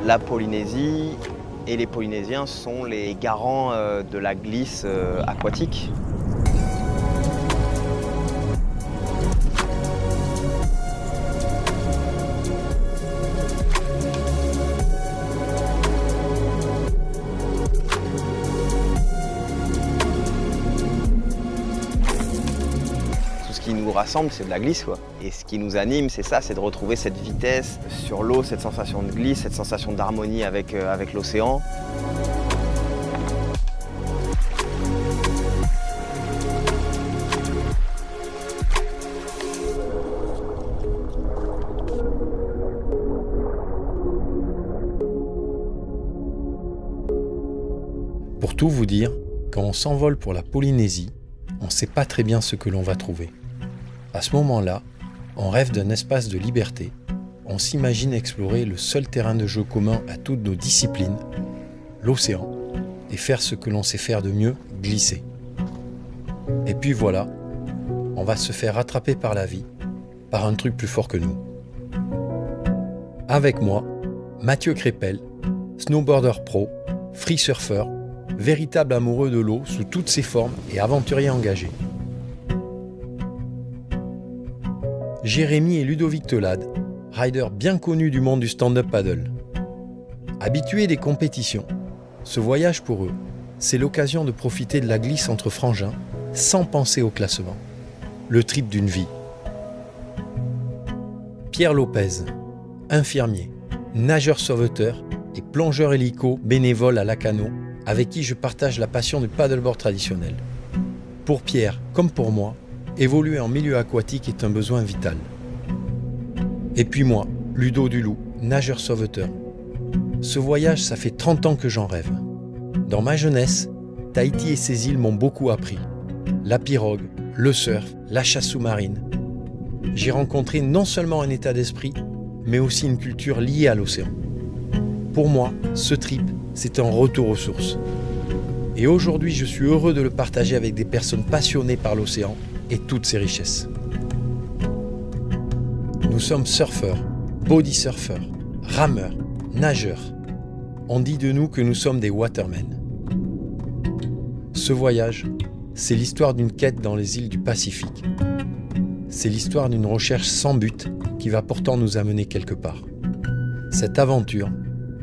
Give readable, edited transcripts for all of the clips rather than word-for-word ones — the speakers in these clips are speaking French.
la Polynésie et les Polynésiens sont les garants de la glisse aquatique. Ce qui nous rassemble, c'est de la glisse, quoi. Et ce qui nous anime, c'est ça, c'est de retrouver cette vitesse sur l'eau, cette sensation de glisse, cette sensation d'harmonie avec l'océan. Pour tout vous dire, quand on s'envole pour la Polynésie, on ne sait pas très bien ce que l'on va trouver. À ce moment-là, on rêve d'un espace de liberté, on s'imagine explorer le seul terrain de jeu commun à toutes nos disciplines, l'océan, et faire ce que l'on sait faire de mieux, glisser. Et puis voilà, on va se faire rattraper par la vie, par un truc plus fort que nous. Avec moi, Mathieu Crépel, snowboarder pro, free surfer, véritable amoureux de l'eau sous toutes ses formes et aventurier engagé. Jérémy et Ludovic Telade, riders bien connus du monde du stand-up paddle. Habitués des compétitions, ce voyage pour eux, c'est l'occasion de profiter de la glisse entre frangins sans penser au classement. Le trip d'une vie. Pierre Lopez, infirmier, nageur sauveteur et plongeur hélico bénévole à Lacano, avec qui je partage la passion du paddleboard traditionnel. Pour Pierre, comme pour moi, évoluer en milieu aquatique est un besoin vital. Et puis moi, Ludo Dulou, nageur sauveteur. Ce voyage, ça fait 30 ans que j'en rêve. Dans ma jeunesse, Tahiti et ses îles m'ont beaucoup appris. La pirogue, le surf, la chasse sous-marine. J'ai rencontré non seulement un état d'esprit, mais aussi une culture liée à l'océan. Pour moi, ce trip, c'est un retour aux sources. Et aujourd'hui, je suis heureux de le partager avec des personnes passionnées par l'océan et toutes ses richesses. Nous sommes surfeurs, body surfers, rameurs, nageurs. On dit de nous que nous sommes des watermen. Ce voyage, c'est l'histoire d'une quête dans les îles du Pacifique. C'est l'histoire d'une recherche sans but qui va pourtant nous amener quelque part. Cette aventure,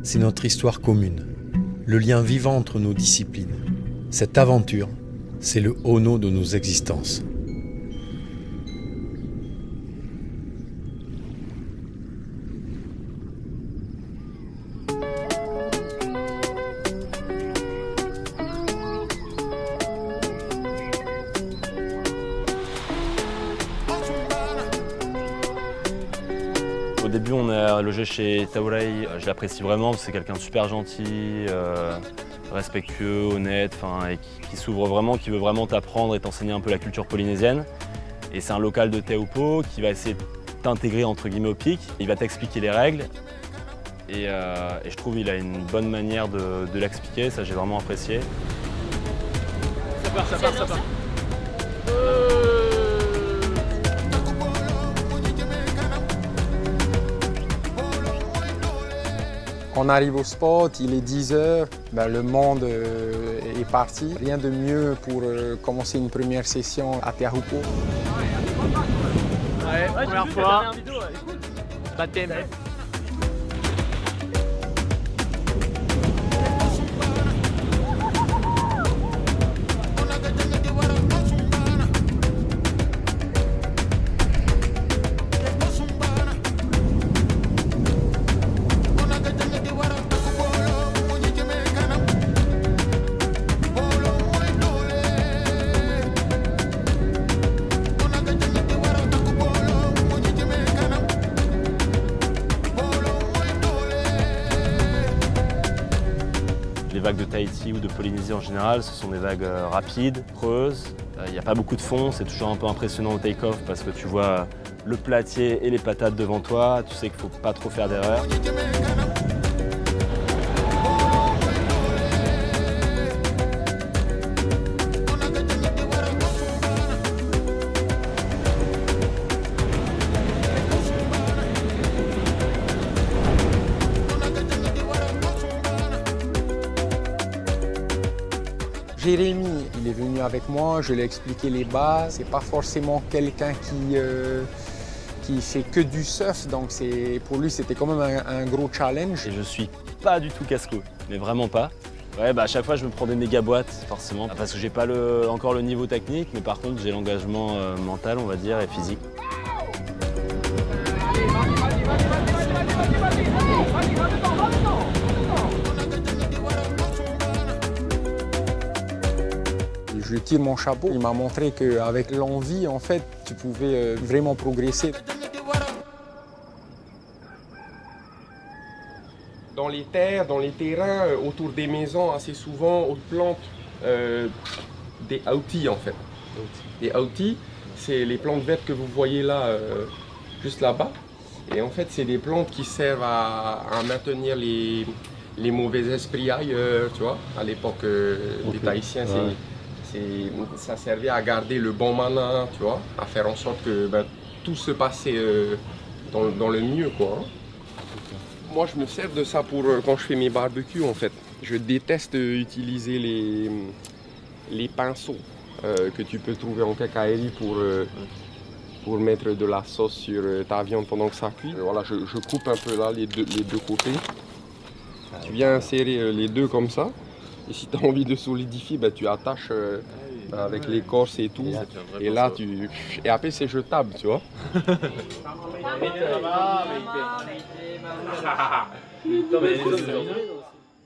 c'est notre histoire commune, le lien vivant entre nos disciplines. Cette aventure, c'est le Ono de nos existences. Au début, on est logé chez Taurei. Je l'apprécie vraiment, c'est quelqu'un de super gentil, respectueux, honnête, et qui s'ouvre vraiment, qui veut vraiment t'apprendre et t'enseigner un peu la culture polynésienne. Et c'est un local de Taupo qui va essayer de t'intégrer entre guillemets au pic. Il va t'expliquer les règles et je trouve qu'il a une bonne manière de l'expliquer, ça j'ai vraiment apprécié. Ça part. On arrive au spot, il est 10 heures, le monde est parti. Rien de mieux pour commencer une première session à Teahupo. Ouais, première fois. Baptême. Les vagues de Tahiti ou de Polynésie en général, ce sont des vagues rapides, creuses. Il n'y a pas beaucoup de fond, c'est toujours un peu impressionnant au take-off parce que tu vois le platier et les patates devant toi, tu sais qu'il ne faut pas trop faire d'erreur. Jérémy, il est venu avec moi, je lui ai expliqué les bases. C'est pas forcément quelqu'un qui fait que du surf, donc pour lui c'était quand même un gros challenge. Et je suis pas du tout casse-cou, mais vraiment pas. Ouais, à chaque fois je me prends des méga boîtes, forcément, parce que j'ai pas encore le niveau technique, mais par contre j'ai l'engagement mental, on va dire, et physique. Je lui tire mon chapeau. Il m'a montré qu'avec l'envie, en fait, tu pouvais vraiment progresser. Dans les terres, dans les terrains, autour des maisons, assez souvent, on plante des autis en fait. Les autis, c'est les plantes vertes que vous voyez là, juste là-bas. Et en fait, c'est des plantes qui servent à maintenir les mauvais esprits ailleurs, tu vois. À l'époque des Tahitiens, ça servait à garder le bon mana, tu vois, à faire en sorte que tout se passait dans le mieux, quoi. Moi, je me sers de ça pour quand je fais mes barbecues, en fait. Je déteste utiliser les pinceaux que tu peux trouver en quincaillerie pour mettre de la sauce sur ta viande pendant que ça cuit. Voilà, je coupe un peu là les deux côtés. Tu viens insérer les deux comme ça. Et si tu as envie de solidifier, tu attaches avec l'écorce et tout. Et là, et après, c'est jetable, tu vois.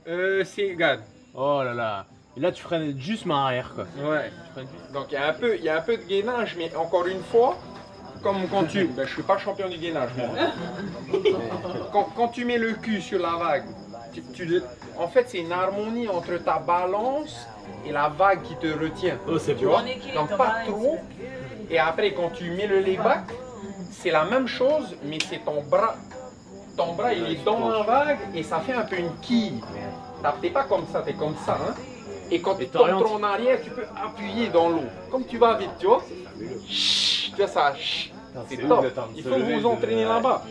Regarde. Oh là là. Et là, tu freines juste main arrière, quoi. Ouais. Donc, il y a un peu de gainage, mais encore une fois, comme quand tu... je suis pas champion du gainage, moi. Quand tu mets le cul sur la vague, en fait, c'est une harmonie entre ta balance et la vague qui te retient. Oh, c'est tu vois. Donc, pas trop. Et après, quand tu mets le layback, c'est la même chose, mais c'est ton bras. Ton bras, il est dans la vague et ça fait un peu une quille. T'es pas comme ça, t'es comme ça. Hein. Et quand tu tombes en arrière, tu peux appuyer dans l'eau. Comme tu vas vite, tu vois. Tu vois ça. C'est top. Il faut vous entraîner là-bas.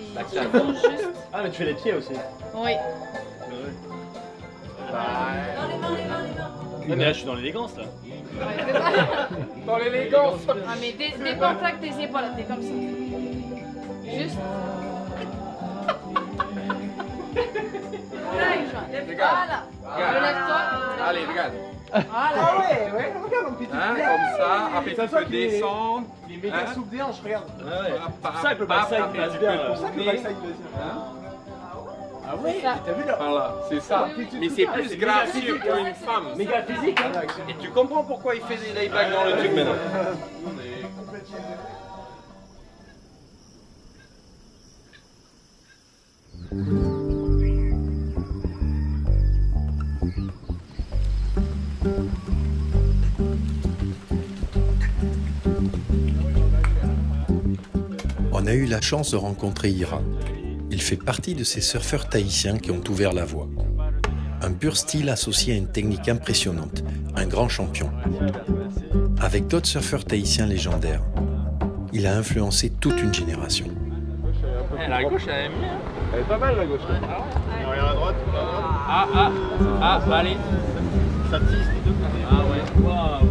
Ah, mais tu fais les pieds aussi. Oui. Mais là, je suis dans l'élégance, là. Dans l'élégance. Ah, mais déporte avec tes épaules, t'es comme ça. Juste. Voilà. Relève-toi. Allez, regarde. Voilà. Ouais, regarde un petit Hein, comme ça. Après, tu peux descendre. Il est méga souple des hanches, regarde. C'est pour ça que le backside, il passe bien. C'est pour ça que le backside, il passe bien. Ah ouais, t'as vu là? Voilà, c'est ça. Mais c'est plus gracieux qu'une femme. Méga physique, hein. Et tu comprends pourquoi il fait des laybacks dans le truc maintenant. On a eu la chance de rencontrer Ira. Il fait partie de ces surfeurs tahitiens qui ont ouvert la voie. Un pur style associé à une technique impressionnante, un grand champion. Avec d'autres surfeurs tahitiens légendaires, il a influencé toute une génération. La gauche, elle aime bien. Elle est pas mal la gauche. Regarde à droite. Allez. Ça tisse des deux côtés. Ah ouais. Waouh.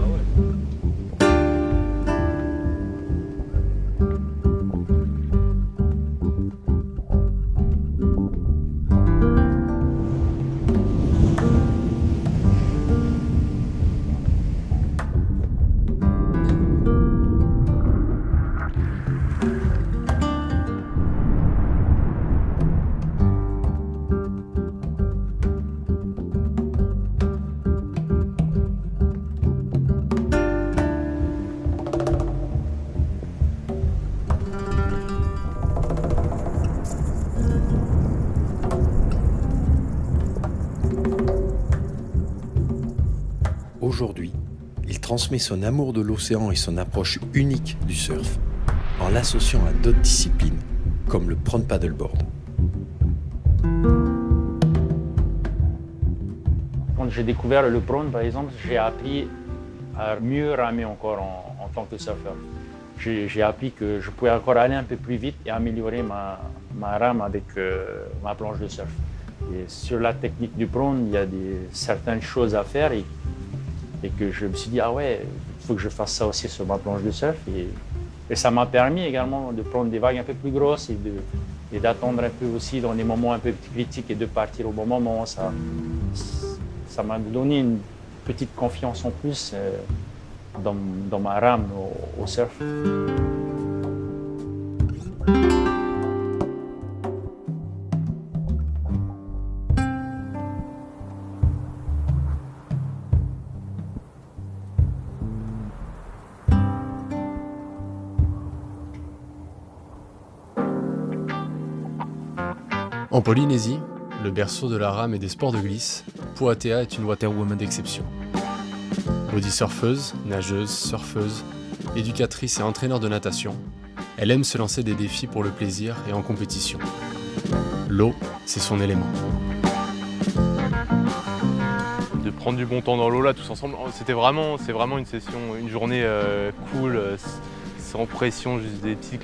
Aujourd'hui, il transmet son amour de l'océan et son approche unique du surf en l'associant à d'autres disciplines comme le prone paddleboard. Quand j'ai découvert le prone, par exemple, j'ai appris à mieux ramer encore en tant que surfeur. J'ai appris que je pouvais encore aller un peu plus vite et améliorer ma rame avec ma planche de surf. Et sur la technique du prone, il y a certaines choses à faire et Et que je me suis dit, ah ouais, il faut que je fasse ça aussi sur ma planche de surf. Et ça m'a permis également de prendre des vagues un peu plus grosses et d'attendre un peu aussi dans les moments un peu plus critiques et de partir au bon moment. Ça m'a donné une petite confiance en plus dans ma rame au surf. En Polynésie, le berceau de la rame et des sports de glisse, Poatea est une waterwoman d'exception. Bodysurfeuse, nageuse, surfeuse, éducatrice et entraîneur de natation, elle aime se lancer des défis pour le plaisir et en compétition. L'eau, c'est son élément. De prendre du bon temps dans l'eau là tous ensemble, c'est vraiment une session, une journée cool, sans pression, juste des petites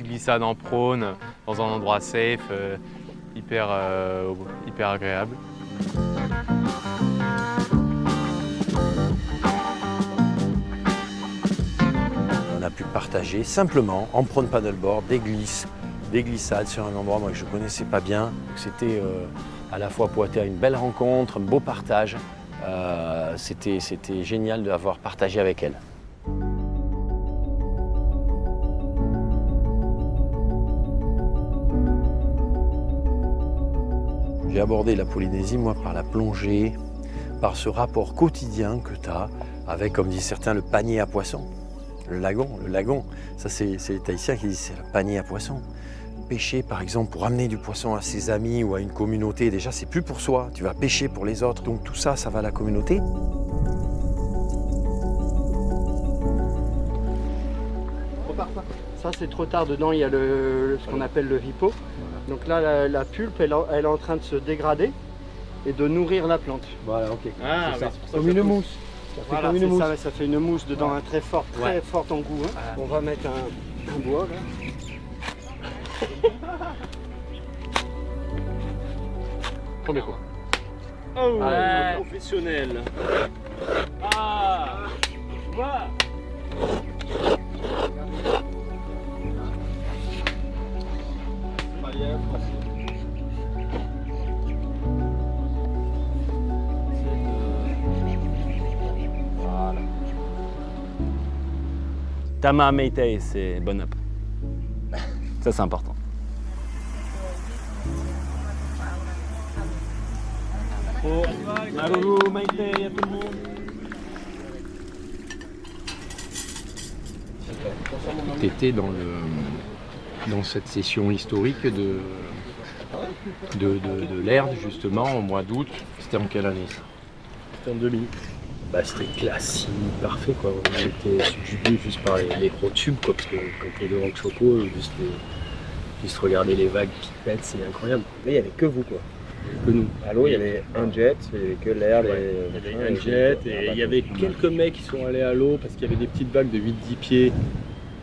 glissades en prône, dans un endroit safe, hyper agréable. On a pu partager simplement en prône paddleboard des glissades sur un endroit moi, que je ne connaissais pas bien. C'était à la fois Poatea une belle rencontre, un beau partage. C'était génial d'avoir partagé avec elle. J'ai abordé la Polynésie, moi, par la plongée, par ce rapport quotidien que tu as avec, comme disent certains, le panier à poissons. Le lagon. Ça, c'est les Tahitiens qui disent c'est le panier à poissons. Pêcher, par exemple, pour amener du poisson à ses amis ou à une communauté, déjà, c'est plus pour soi. Tu vas pêcher pour les autres. Donc tout ça, ça va à la communauté. Repars pas. Ça, c'est trop tard. Dedans, il y a ce qu'on appelle le vipo. Donc là, la pulpe, elle est en train de se dégrader et de nourrir la plante. Voilà, ok. Ah, c'est ça. Comme une mousse. Voilà, comme une mousse. Ça fait une mousse dedans, très forte en goût. Hein. On va mettre un bois là. Premier coup. Oh, ouais. Professionnel. Ah, voilà. Tama Meitei, c'est bon up. Ça, c'est important. Oh, Maruru, Meitei à tout le monde. Tu étais dans cette session historique de l'Erde, justement, au mois d'août. C'était en quelle année ça? C'était en 2000. Bah, c'était classique, parfait quoi. J'étais subjugué juste par les gros tubes quoi, parce que quand t'es devant le choco, juste regarder les vagues qui pètent, c'est incroyable. Là, il n'y avait que vous quoi. Que nous. À l'eau, il y avait un jet, il n'y avait que l'air. Il y avait un jet et il y avait quelques mecs qui sont allés à l'eau parce qu'il y avait des petites vagues de 8-10 pieds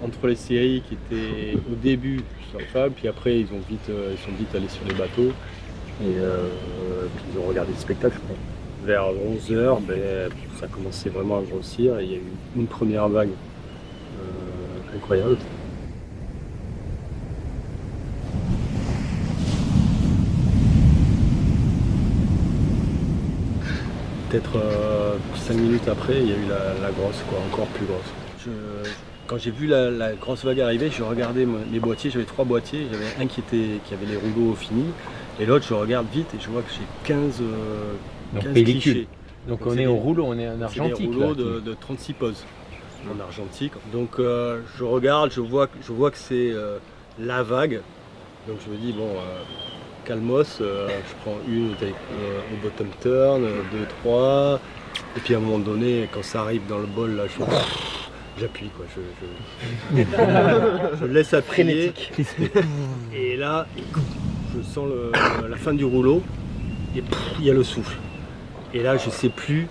entre les séries qui étaient au début surfables, puis après ils sont vite allés sur les bateaux et puis ils ont regardé le spectacle. Je crois. Vers 11h, ça commençait vraiment à grossir et il y a eu une première vague incroyable. Peut-être 5 minutes après, il y a eu la grosse, quoi, encore plus grosse. Quand j'ai vu la grosse vague arriver, je regardais mes boîtiers, j'avais 3 boîtiers, j'avais un qui avait les rouleaux finis, et l'autre je regarde vite et je vois que j'ai 15 pellicule. clichés. Donc on est au rouleau, on est en argentique. C'est des rouleaux de 36 poses en argentique. Donc je regarde, je vois que c'est la vague. Donc je me dis bon, calmos, je prends une au bottom turn, 2, 3. Et puis à un moment donné, quand ça arrive dans le bol, là, j'appuie quoi. Je laisse appuyer. Et là, je sens la fin du rouleau et il y a le souffle. Et là, je sais plus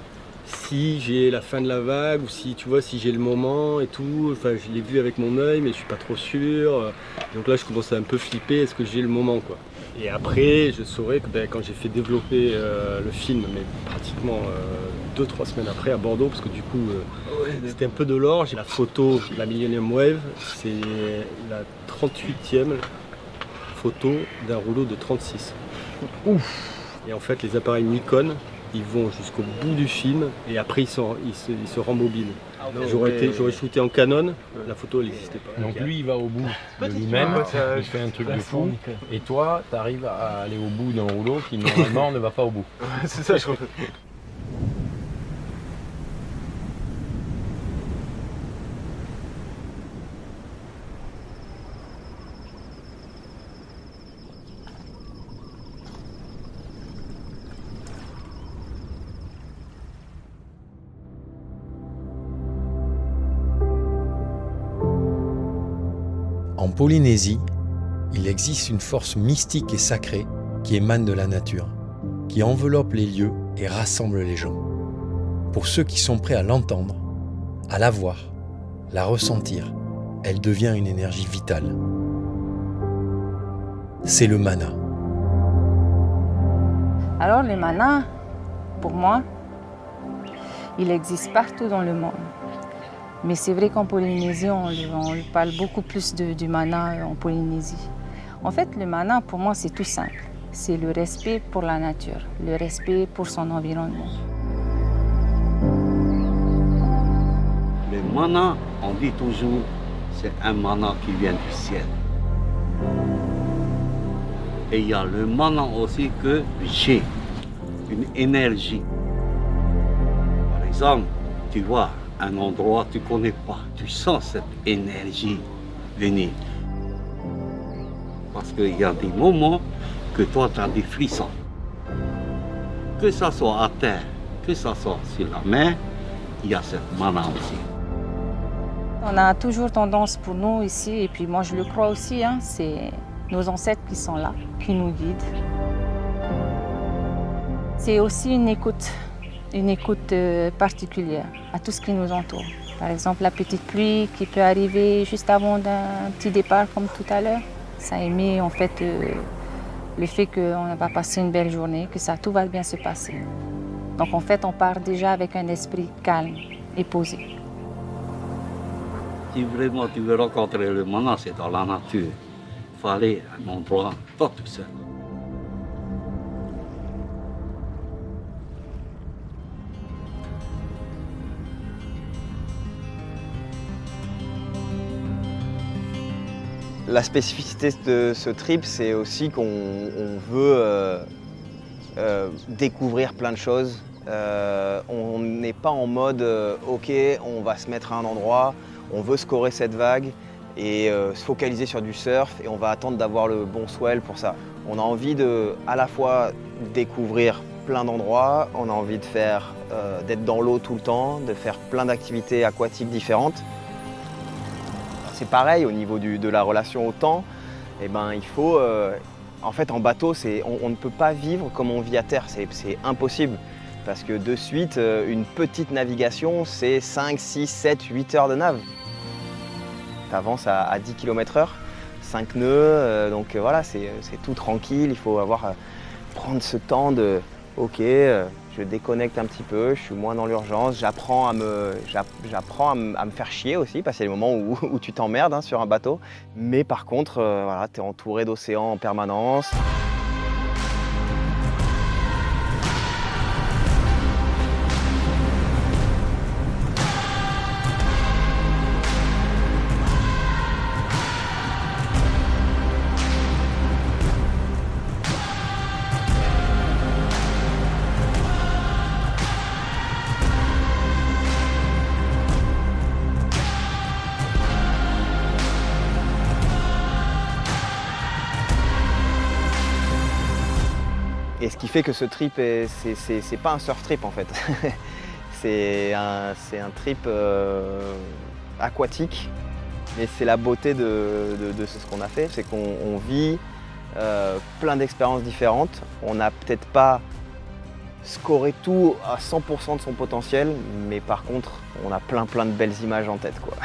si j'ai la fin de la vague ou si tu vois si j'ai le moment et tout. Enfin, je l'ai vu avec mon œil, mais je suis pas trop sûr. Donc là, je commence à un peu flipper. Est-ce que j'ai le moment, quoi? Et après, je saurais que quand j'ai fait développer le film, mais pratiquement 2-3 semaines après à Bordeaux, parce que du coup, c'était un peu de l'or. J'ai la photo de la Millennium Wave, c'est la 38e photo d'un rouleau de 36. Ouf. Et en fait, les appareils Nikon, ils vont jusqu'au bout du film et après ils se rembobinent. J'aurais shooté en Canon, la photo elle n'existait pas. Donc lui il va au bout de lui-même, il fait un truc de fou, et toi tu arrives à aller au bout d'un rouleau qui normalement ne va pas au bout. C'est ça, je crois. En Polynésie, il existe une force mystique et sacrée qui émane de la nature, qui enveloppe les lieux et rassemble les gens. Pour ceux qui sont prêts à l'entendre, à la voir, la ressentir, elle devient une énergie vitale. C'est le mana. Alors le mana, pour moi, il existe partout dans le monde. Mais c'est vrai qu'en Polynésie, on parle beaucoup plus du mana en Polynésie. En fait, le mana, pour moi, c'est tout simple. C'est le respect pour la nature, le respect pour son environnement. Le mana, on dit toujours, c'est un mana qui vient du ciel. Et il y a le mana aussi que j'ai, une énergie. Par exemple, tu vois, un endroit que tu ne connais pas, tu sens cette énergie venir. Parce qu'il y a des moments que toi tu as des frissons. Que ça soit à terre, que ça soit sur la mer, il y a cette mana aussi. On a toujours tendance pour nous ici, et puis moi je le crois aussi, c'est nos ancêtres qui sont là, qui nous guident. C'est aussi une écoute particulière à tout ce qui nous entoure. Par exemple, la petite pluie qui peut arriver juste avant d'un petit départ comme tout à l'heure. Ça émet en fait le fait qu'on va passer une belle journée, que tout va bien se passer. Donc en fait, on part déjà avec un esprit calme et posé. Si vraiment tu veux rencontrer le mana, c'est dans la nature. Il faut aller à un endroit, pas tout seul. La spécificité de ce trip, c'est aussi qu'on veut découvrir plein de choses. On n'est pas en mode ok, on va se mettre à un endroit, on veut scorer cette vague et se focaliser sur du surf et on va attendre d'avoir le bon swell pour ça. On a envie de à la fois découvrir plein d'endroits, on a envie d'être dans l'eau tout le temps, de faire plein d'activités aquatiques différentes. C'est pareil au niveau de la relation au temps, il faut, en fait en bateau, on ne peut pas vivre comme on vit à terre, c'est impossible. Parce que de suite, une petite navigation, c'est 5, 6, 7, 8 heures de nav. Tu avances à 10 km/h, 5 nœuds, donc voilà, c'est tout tranquille, il faut prendre ce temps de ok, je déconnecte un petit peu, je suis moins dans l'urgence, j'apprends à me faire chier aussi, parce qu'il y a des moments où tu t'emmerdes sur un bateau. Mais par contre, voilà, tu es entouré d'océans en permanence. Et ce qui fait que ce trip, c'est pas un surf trip en fait. c'est un trip aquatique. Mais c'est la beauté de ce qu'on a fait, c'est qu'on vit plein d'expériences différentes. On n'a peut-être pas scorer tout à 100% de son potentiel, mais par contre, on a plein de belles images en tête, quoi.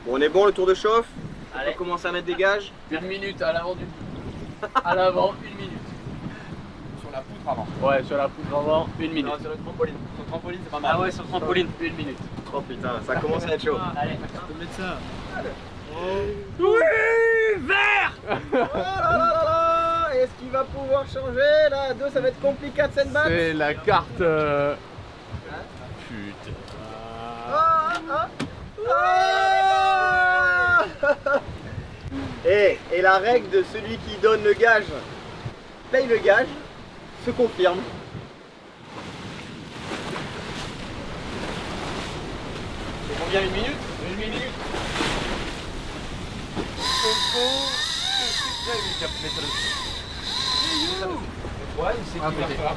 Bon, on est bon, le tour de chauffe. Allez. On peut commencer à mettre des gages. 1 minute à l'avant du À l'avant, 1 minute. Sur la poutre avant. Ouais, sur la poutre avant, 1 minute. Non, sur le trampoline. Sur le trampoline, c'est pas mal. Ah ouais, sur le trampoline, 1 minute. Oh putain, ça commence à être chaud. Allez, On peut mettre ça. Oui, vert. Oh là là là là. Est-ce qu'il va pouvoir changer là? 2, ça va être compliqué de cette batte. C'est la carte. Putain. Et la règle de celui qui donne le gage paye le gage se confirme. C'est combien, 1 minute? 1 minute. Ouais, il sait qu'il va faire.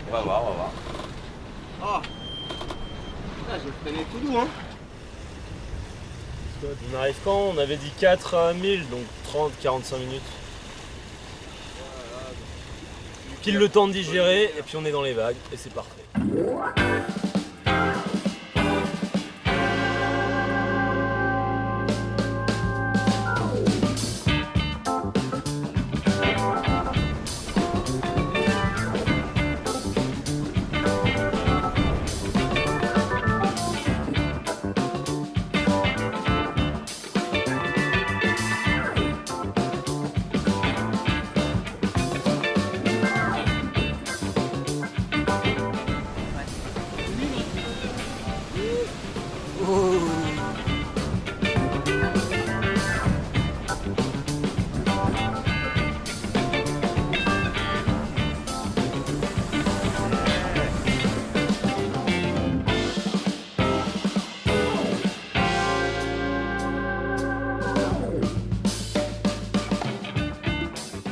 On va voir. Oh. Putain, j'ai freiné tout doux, hein. On arrive quand? On avait dit 4 à 1000, donc 30-45 minutes. Pile le temps de digérer, et puis on est dans les vagues, et c'est parfait.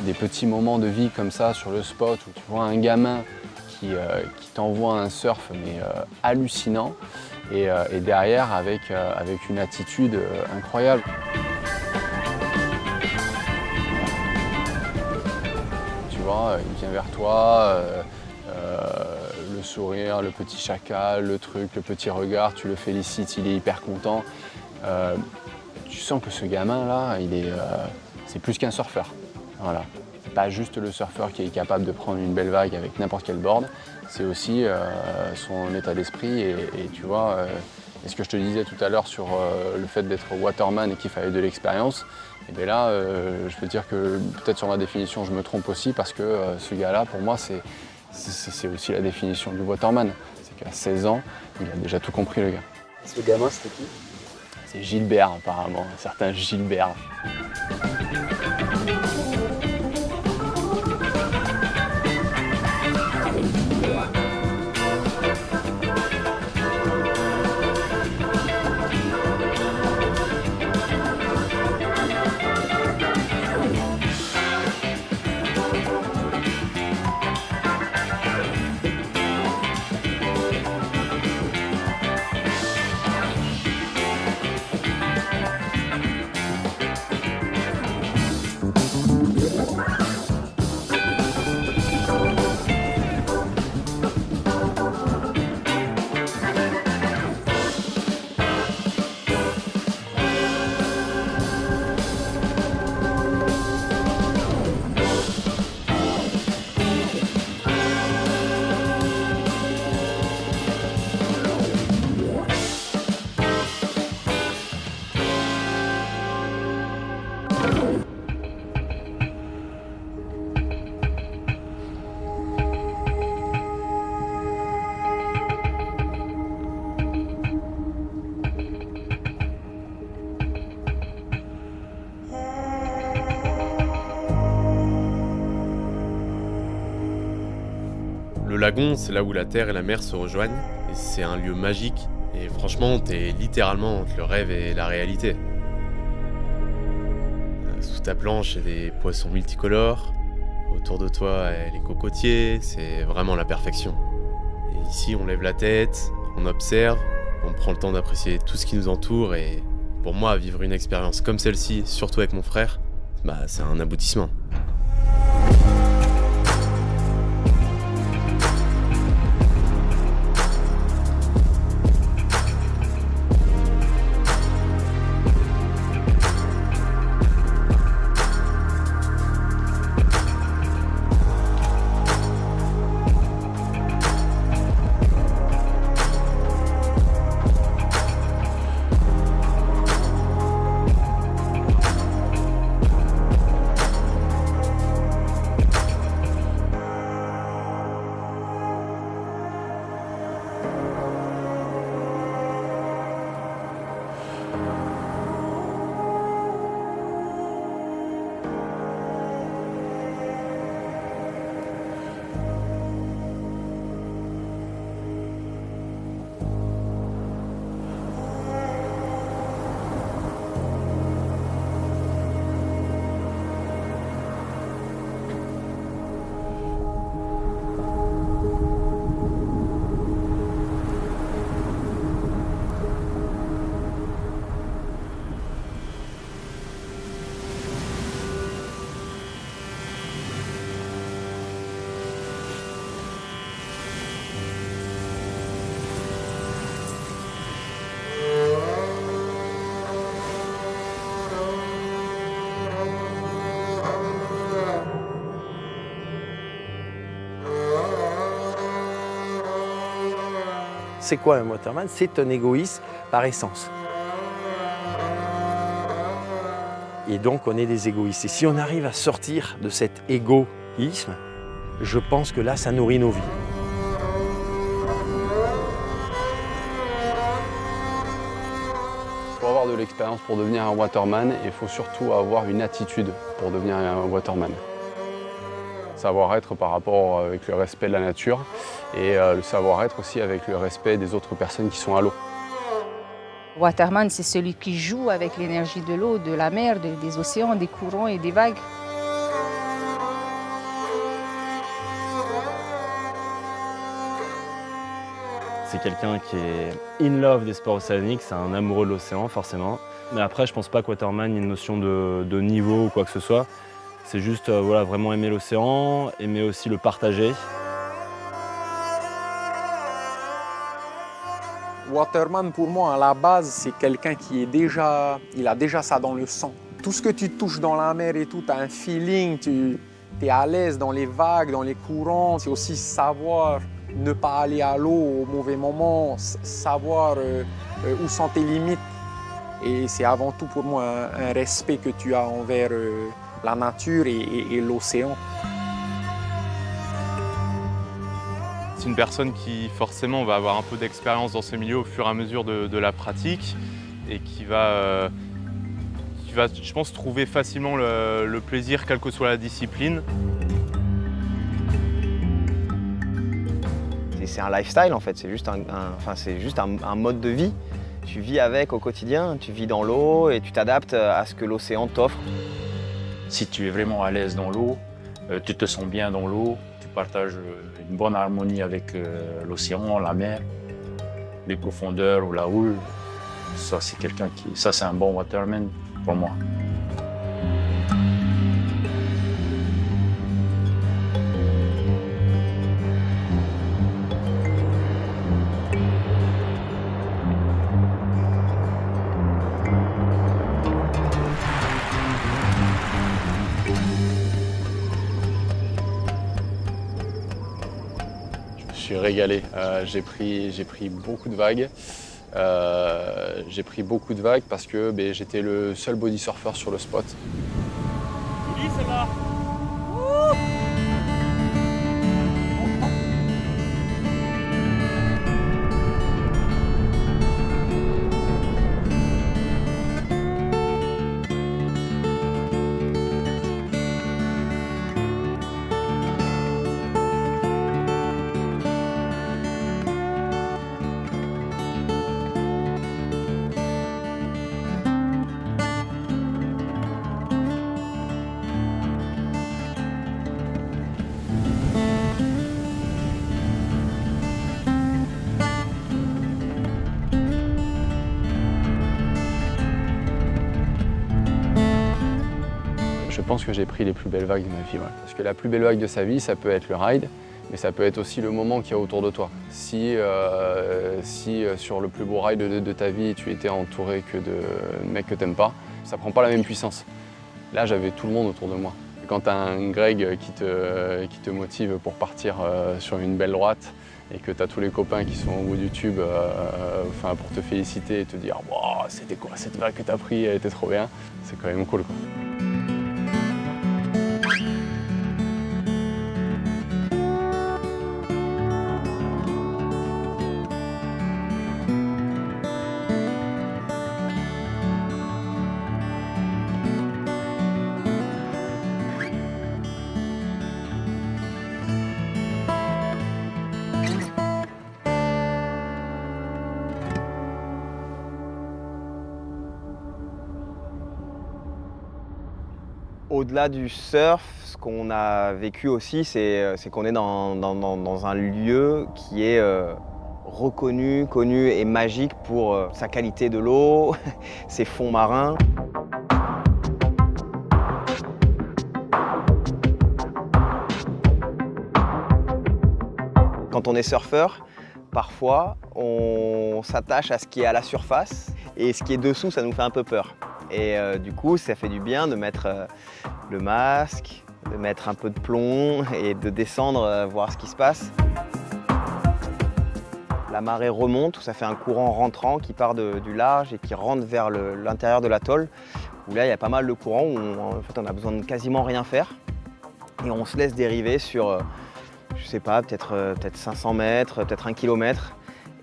Des petits moments de vie comme ça sur le spot où tu vois un gamin qui t'envoie un surf mais hallucinant et derrière avec une attitude incroyable. Tu vois, il vient vers toi, le sourire, le petit chacal, le truc, le petit regard, tu le félicites, il est hyper content. Tu sens que ce gamin là, c'est plus qu'un surfeur. Voilà. C'est pas juste le surfeur qui est capable de prendre une belle vague avec n'importe quel board, c'est aussi son état d'esprit et tu vois, et ce que je te disais tout à l'heure sur le fait d'être waterman et qu'il fallait de l'expérience, et bien là, je peux dire que peut-être sur ma définition je me trompe aussi parce que ce gars-là, pour moi, c'est aussi la définition du waterman. C'est qu'à 16 ans, il a déjà tout compris, le gars. Ce gamin, c'était qui? C'est Gilbert, apparemment, un certain Gilbert. Le lagon, c'est là où la terre et la mer se rejoignent, et c'est un lieu magique, et franchement, t'es littéralement entre le rêve et la réalité. Sous ta planche, il y a des poissons multicolores. Autour de toi, il y a les cocotiers. C'est vraiment la perfection. Et ici, on lève la tête, on observe, on prend le temps d'apprécier tout ce qui nous entoure. Et pour moi, vivre une expérience comme celle-ci, surtout avec mon frère, c'est un aboutissement. C'est quoi un waterman? C'est un égoïste par essence. Et donc on est des égoïstes. Et si on arrive à sortir de cet égoïsme, je pense que là, ça nourrit nos vies. Pour avoir de l'expérience pour devenir un waterman, il faut surtout avoir une attitude pour devenir un waterman. Savoir-être par rapport avec le respect de la nature et le savoir-être aussi avec le respect des autres personnes qui sont à l'eau. Waterman, c'est celui qui joue avec l'énergie de l'eau, de la mer, des océans, des courants et des vagues. C'est quelqu'un qui est in love des sports océaniques, c'est un amoureux de l'océan forcément. Mais après, je pense pas que waterman, il y ait une notion de niveau ou quoi que ce soit. C'est juste voilà, vraiment aimer l'océan, aimer aussi le partager. Waterman, pour moi, à la base, c'est quelqu'un qui il a déjà ça dans le sang. Tout ce que tu touches dans la mer et tout, tu as un feeling, tu es à l'aise dans les vagues, dans les courants. C'est aussi savoir ne pas aller à l'eau au mauvais moment, savoir où sont tes limites. Et c'est avant tout pour moi un respect que tu as envers la nature et l'océan. C'est une personne qui forcément va avoir un peu d'expérience dans ce milieu au fur et à mesure de la pratique et qui va, je pense, trouver facilement le plaisir quelle que soit la discipline. C'est un lifestyle en fait, c'est juste un mode de vie. Tu vis avec au quotidien, tu vis dans l'eau et tu t'adaptes à ce que l'océan t'offre. Si tu es vraiment à l'aise dans l'eau, tu te sens bien dans l'eau, tu partages une bonne harmonie avec l'océan, la mer, les profondeurs ou la houle. Ça, c'est un bon waterman pour moi. Je suis régalé. J'ai pris beaucoup de vagues. J'ai pris beaucoup de vagues parce que j'étais le seul body surfer sur le spot. pense que j'ai pris les plus belles vagues de ma vie. Ouais. Parce que la plus belle vague de sa vie, ça peut être le ride, mais ça peut être aussi le moment qu'il y a autour de toi. Si sur le plus beau ride de ta vie, tu étais entouré que de mecs que t'aimes pas, ça prend pas la même puissance. Là, j'avais tout le monde autour de moi. Quand tu as un Greg qui te motive pour partir sur une belle droite et que tu as tous les copains qui sont au bout du tube pour te féliciter et te dire wow, c'était quoi cette vague que tu as pris, elle était trop bien, c'est quand même cool, quoi. Au-delà du surf, ce qu'on a vécu aussi, c'est qu'on est dans un lieu qui est reconnu, connu et magique pour sa qualité de l'eau, ses fonds marins. Quand on est surfeur, parfois on s'attache à ce qui est à la surface et ce qui est dessous, ça nous fait un peu peur. Et du coup, ça fait du bien de mettre le masque, de mettre un peu de plomb et de descendre, voir ce qui se passe. La marée remonte, où ça fait un courant rentrant qui part du large et qui rentre vers l'intérieur de l'atoll, où là, il y a pas mal de courants, où en fait, on a besoin de quasiment rien faire. Et on se laisse dériver sur, je sais pas, peut-être 500 mètres, peut-être 1 kilomètre.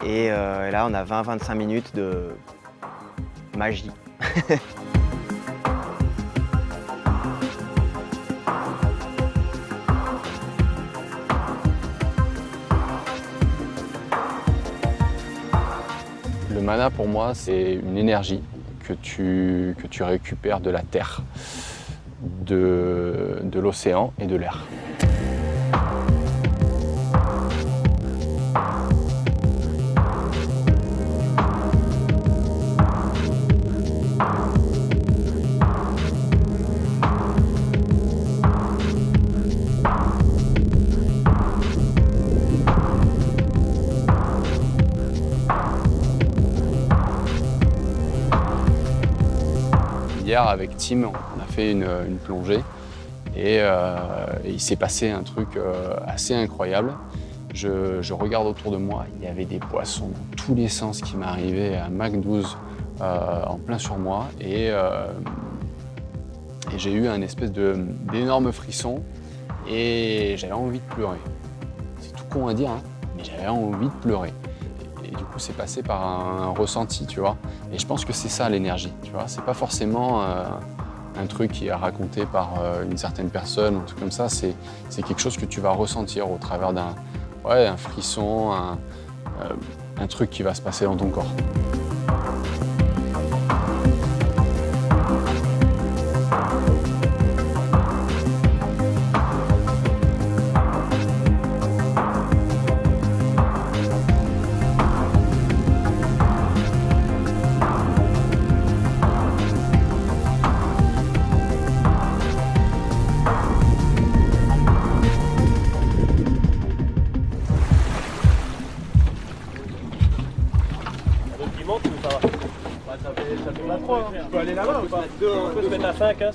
Et là, on a 20-25 minutes de magie. Le mana pour moi c'est une énergie que tu récupères de la terre, de l'océan et de l'air. Hier avec Tim, on a fait une plongée et il s'est passé un truc assez incroyable. Je regarde autour de moi, il y avait des poissons dans tous les sens qui m'arrivaient à Mach 12 en plein sur moi et j'ai eu un espèce d'énorme frisson et j'avais envie de pleurer. C'est tout con à dire, hein, mais j'avais envie de pleurer. Et du coup, c'est passé par un ressenti, tu vois. Et je pense que c'est ça l'énergie, tu vois. C'est pas forcément un truc qui est raconté par une certaine personne ou un truc comme ça. C'est quelque chose que tu vas ressentir au travers d'un frisson, un truc qui va se passer dans ton corps. Ça fait pas trop, hein. Je peux aller là-bas ou pas? On peut se mettre à 5, hein.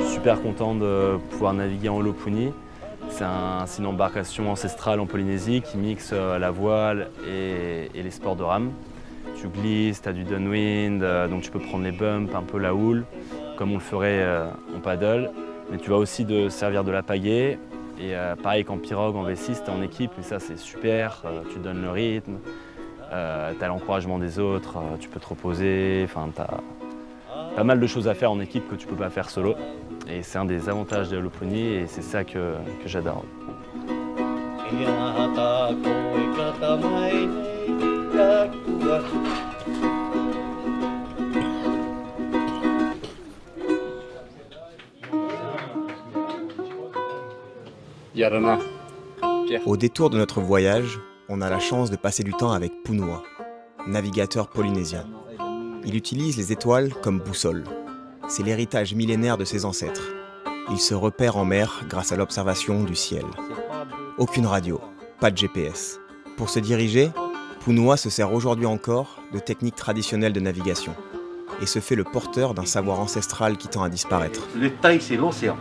Super content de pouvoir naviguer en Holopuni. C'est une embarcation ancestrale en Polynésie qui mixe la voile et les sports de rame. Tu glisses, tu as du downwind, donc tu peux prendre les bumps, un peu la houle, comme on le ferait en paddle. Mais tu vas aussi servir de la pagaie. Et pareil qu'en pirogue, en V6, tu es en équipe, et ça c'est super, tu donnes le rythme, tu as l'encouragement des autres, tu peux te reposer, enfin tu as pas mal de choses à faire en équipe que tu peux pas faire solo. Et c'est un des avantages de l'Holopuni et c'est ça que j'adore. Au détour de notre voyage, on a la chance de passer du temps avec Punua, navigateur polynésien. Il utilise les étoiles comme boussole. C'est l'héritage millénaire de ses ancêtres. Il se repère en mer grâce à l'observation du ciel. Aucune radio, pas de GPS. Pour se diriger, Punua se sert aujourd'hui encore de techniques traditionnelles de navigation et se fait le porteur d'un savoir ancestral qui tend à disparaître. Le taille, c'est l'océan.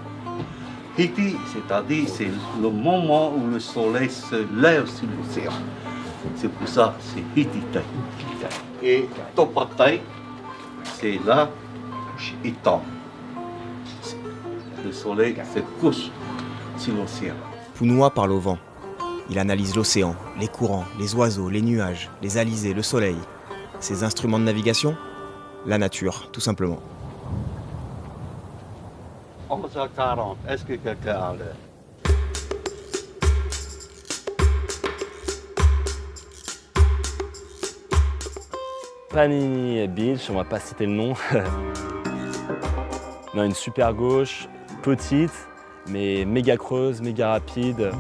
Hiti, c'est-à-dire c'est le moment où le soleil se lève sur l'océan. C'est pour ça c'est Hiti taille. Et Topatai, c'est là il tombe. Le soleil se couche sur l'océan. Punua parle au vent. Il analyse l'océan, les courants, les oiseaux, les nuages, les alizés, le soleil. Ses instruments de navigation ? La nature, tout simplement. 11h40, est-ce que quelqu'un a l'heure? Panini Beach, on va pas citer le nom. On a une super gauche, petite, mais méga creuse, méga rapide.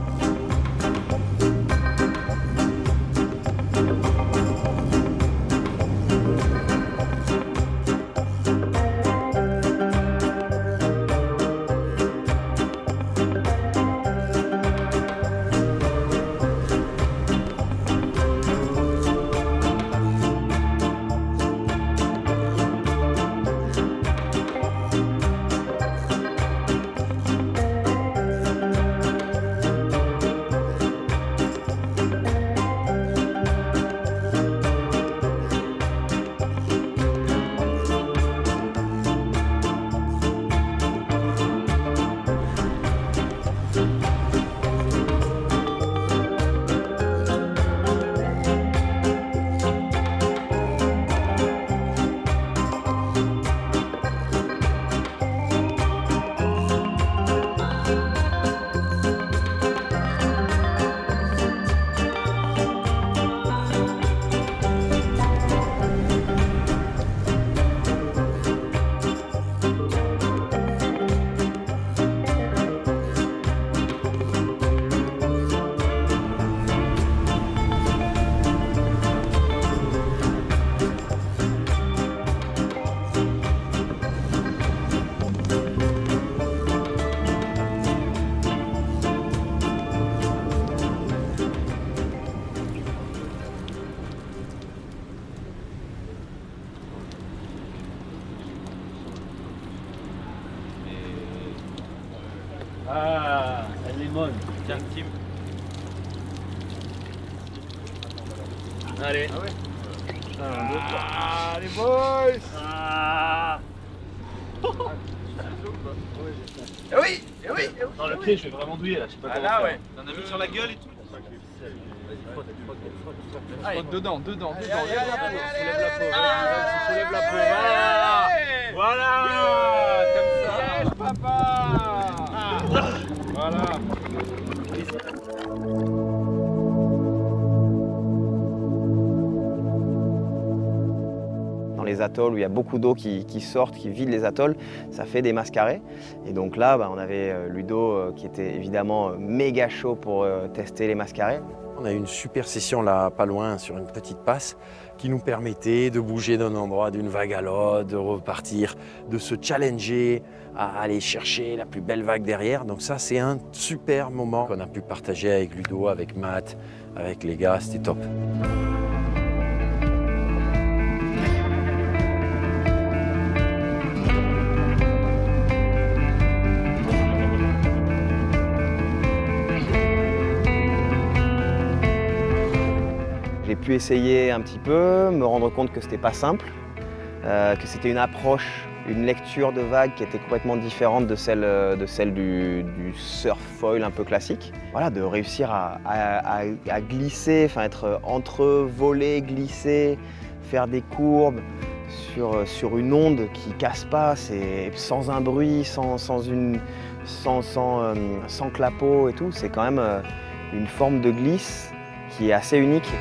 Ah, elle est bonne. Tiens, Tim. Allez. Ah ouais. Ah, les boys. Ah. Eh oui, eh oui, eh oui. Non, le pied, je vais vraiment douiller là. Je sais pas comment là, faire. ouais. T'en as mis sur la gueule et tout. Vas-y, frotte. Frotte dedans, dedans. Soulève la peau. Soulève la peau. Voilà. Voilà. Comme ça. Papa. Voilà. Dans les atolls où il y a beaucoup d'eau qui sortent, qui vide les atolls, ça fait des mascarets. Et donc là, on avait Ludo qui était évidemment méga chaud pour tester les mascarets. On a eu une super session là, pas loin, sur une petite passe, qui nous permettait de bouger d'un endroit, d'une vague à l'autre, de repartir, de se challenger à aller chercher la plus belle vague derrière. Donc ça, c'est un super moment qu'on a pu partager avec Ludo, avec Matt, avec les gars, c'était top. J'ai pu essayer un petit peu, me rendre compte que c'était pas simple, que c'était une approche, une lecture de vague qui était complètement différente de celle du surf foil un peu classique. Voilà, de réussir à glisser, enfin être entre voler, glisser, faire des courbes sur une onde qui casse pas, c'est sans un bruit, sans clapot et tout, c'est quand même une forme de glisse qui est assez unique.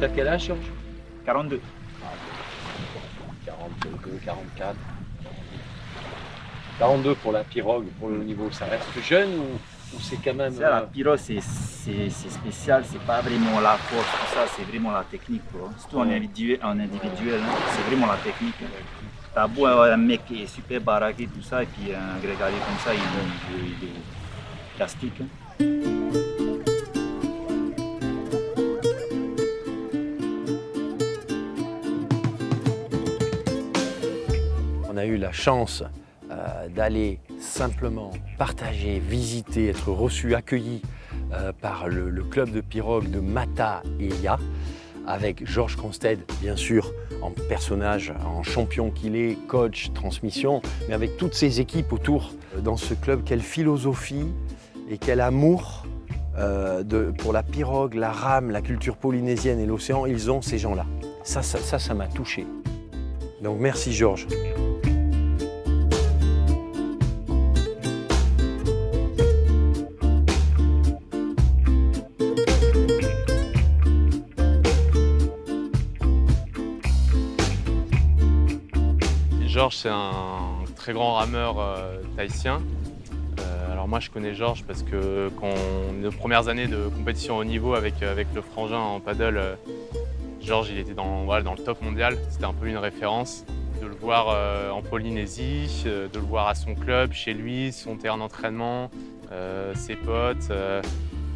T'as quel âge, Georges? 42. 42, 44. 42 pour la pirogue, pour le niveau, ça reste jeune ou c'est quand même... Ça, la pirogue, c'est spécial, c'est pas vraiment la force, tout ça, c'est vraiment la technique. Quoi. Surtout en individuel, hein, c'est vraiment la technique. T'as beau avoir un mec qui est super baraqué, tout ça, et puis un grégarié comme ça, il est plastique. Hein. On a eu la chance d'aller simplement partager, visiter, être reçu, accueilli par le club de pirogue de Mata Elia, avec Georges Cronstedt, bien sûr, en personnage, en champion qu'il est, coach, transmission, mais avec toutes ses équipes autour dans ce club. Quelle philosophie et quel amour pour la pirogue, la rame, la culture polynésienne et l'océan, ils ont ces gens-là. Ça m'a touché. Donc merci Georges. Georges, c'est un très grand rameur tahitien. Alors moi, je connais Georges parce que nos premières années de compétition au niveau avec le frangin en paddle, Georges, il était dans le top mondial. C'était un peu une référence. De le voir en Polynésie, de le voir à son club, chez lui, son terrain d'entraînement, ses potes,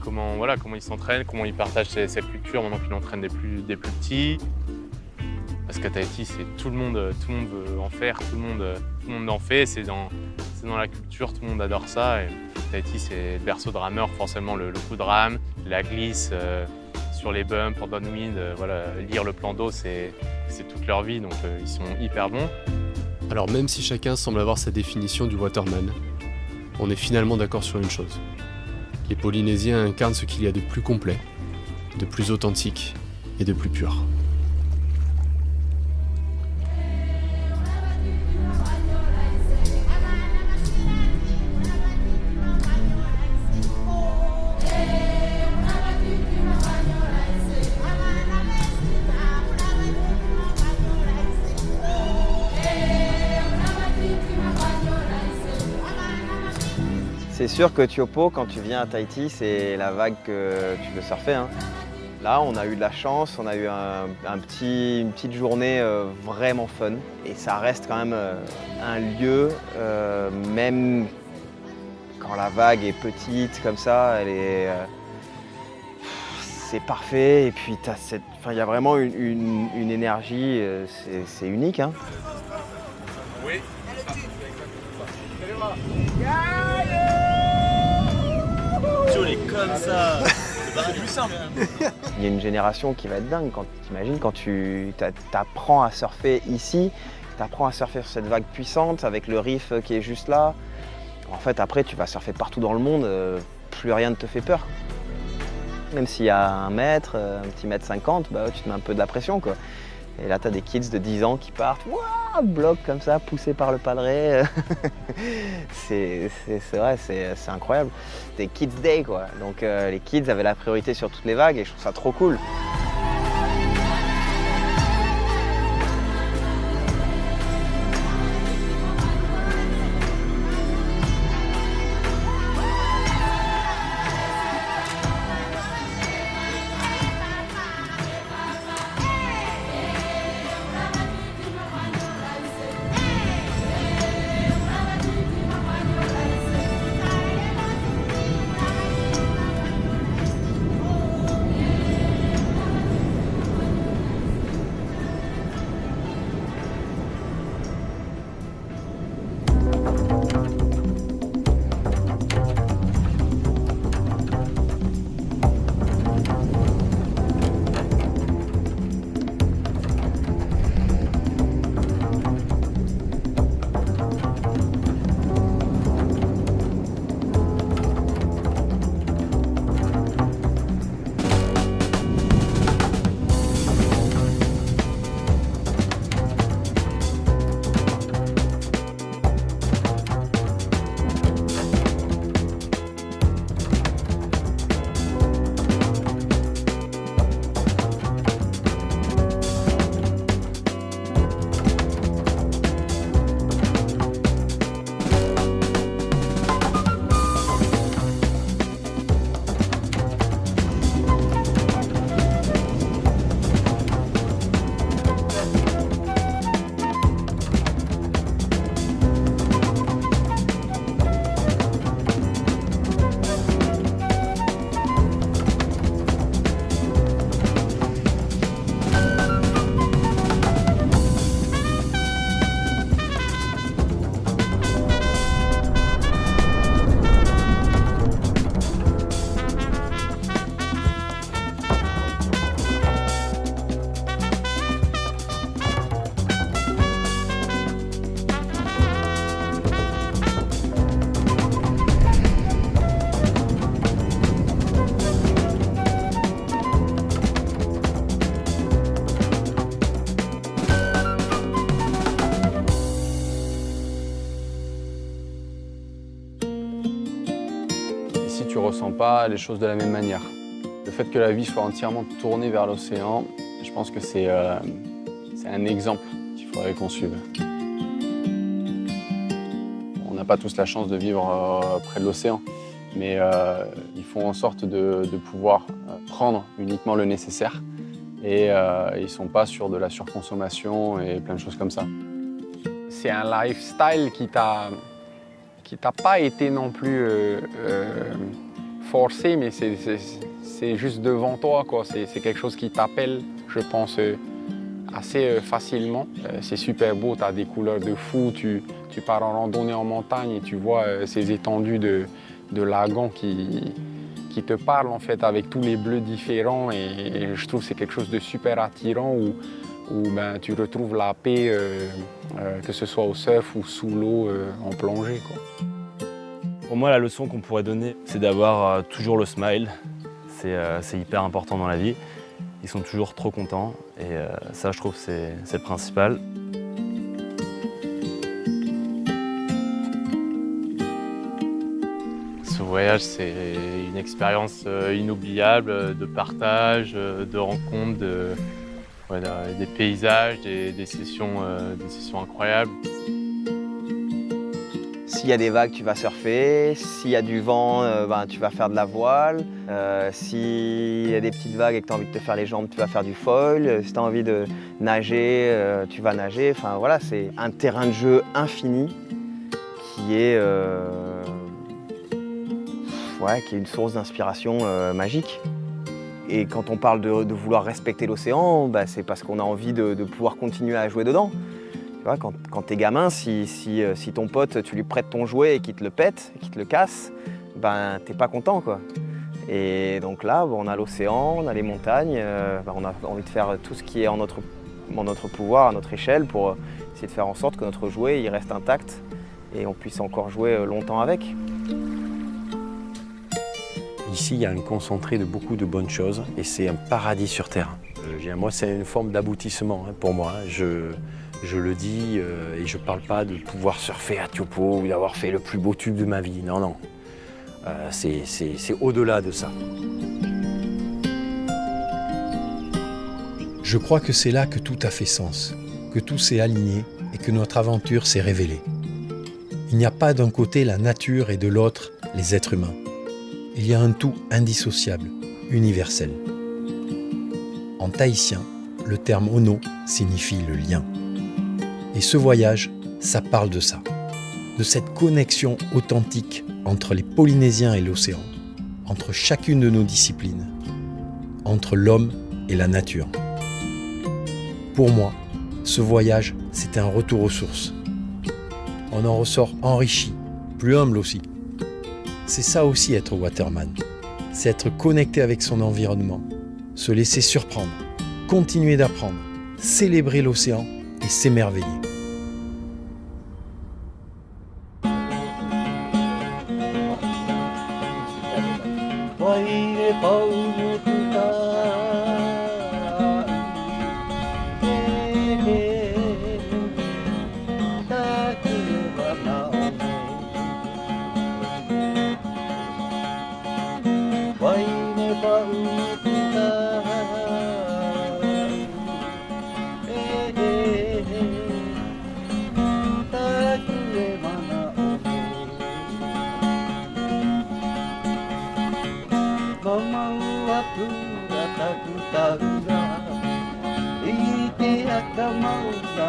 comment il s'entraîne, comment il partage cette culture maintenant qu'il entraîne des plus petits. Parce qu'à Tahiti, tout le monde veut en faire, tout le monde en fait, c'est dans la culture, tout le monde adore ça. Et Tahiti, c'est le berceau de rameur, forcément le coup de rame, la glisse sur les bumps, en downwind, lire le plan d'eau, c'est toute leur vie, donc ils sont hyper bons. Alors même si chacun semble avoir sa définition du waterman, on est finalement d'accord sur une chose. Les Polynésiens incarnent ce qu'il y a de plus complet, de plus authentique et de plus pur. C'est sûr que Tiopo, quand tu viens à Tahiti, c'est la vague que tu veux surfer. Hein. Là, on a eu de la chance, on a eu une petite journée vraiment fun. Et ça reste quand même un lieu, même quand la vague est petite comme ça, c'est parfait. Et puis il y a vraiment une énergie, c'est unique. Hein. Oui. On est comme ça. C'est plus simple. Il y a une génération qui va être dingue. T'imagines quand tu apprends à surfer ici, tu apprends à surfer sur cette vague puissante avec le reef qui est juste là. En fait, après, tu vas surfer partout dans le monde, plus rien ne te fait peur. Même s'il y a un mètre, un petit mètre 50, tu te mets un peu de la pression, quoi. Et là, tu as des kids de 10 ans qui partent, waouh, bloc comme ça, poussés par le padré. c'est vrai, c'est incroyable. C'était Kids Day, quoi. Donc les kids avaient la priorité sur toutes les vagues et je trouve ça trop cool. tu ressens pas les choses de la même manière. Le fait que la vie soit entièrement tournée vers l'océan, je pense que c'est un exemple qu'il faudrait qu'on suive. On n'a pas tous la chance de vivre près de l'océan, mais ils font en sorte de pouvoir prendre uniquement le nécessaire et ils ne sont pas sur de la surconsommation et plein de choses comme ça. C'est un lifestyle qui t'a pas été non plus forcé, mais c'est juste devant toi, quoi. C'est quelque chose qui t'appelle, je pense, assez facilement. C'est super beau, tu as des couleurs de fou, tu pars en randonnée en montagne et tu vois ces étendues de lagons qui te parlent en fait avec tous les bleus différents et je trouve que c'est quelque chose de super attirant où ben, tu retrouves la paix, que ce soit au surf ou sous l'eau en plongée, quoi. Pour moi, la leçon qu'on pourrait donner, c'est d'avoir toujours le smile. C'est hyper important dans la vie. Ils sont toujours trop contents et ça, je trouve, c'est le principal. Ce voyage, c'est une expérience inoubliable de partage, de rencontres, des paysages, des sessions incroyables. S'il y a des vagues, tu vas surfer. S'il y a du vent, tu vas faire de la voile. S'il y a des petites vagues et que tu as envie de te faire les jambes, tu vas faire du foil. Si tu as envie de nager, tu vas nager. Enfin voilà, c'est un terrain de jeu infini qui est une source d'inspiration magique. Et quand on parle de vouloir respecter l'océan, c'est parce qu'on a envie de pouvoir continuer à jouer dedans. Tu vois, quand t'es gamin, si ton pote, tu lui prêtes ton jouet et qu'il te le pète, qu'il te le casse, t'es pas content, quoi. Et donc là, on a l'océan, on a les montagnes, on a envie de faire tout ce qui est en notre pouvoir, à notre échelle, pour essayer de faire en sorte que notre jouet il reste intact et on puisse encore jouer longtemps avec. Ici, il y a un concentré de beaucoup de bonnes choses et c'est un paradis sur Terre. Moi, c'est une forme d'aboutissement pour moi. Je le dis et je ne parle pas de pouvoir surfer à Tiopo ou d'avoir fait le plus beau tube de ma vie. Non, non. C'est au-delà de ça. Je crois que c'est là que tout a fait sens, que tout s'est aligné et que notre aventure s'est révélée. Il n'y a pas d'un côté la nature et de l'autre les êtres humains. Il y a un tout indissociable, universel. En tahitien, le terme ono signifie le lien. Et ce voyage, ça parle de ça, de cette connexion authentique entre les Polynésiens et l'océan, entre chacune de nos disciplines, entre l'homme et la nature. Pour moi, ce voyage, c'est un retour aux sources. On en ressort enrichi, plus humble aussi. C'est ça aussi être waterman, c'est être connecté avec son environnement, se laisser surprendre, continuer d'apprendre, célébrer l'océan et s'émerveiller. Ite akamau na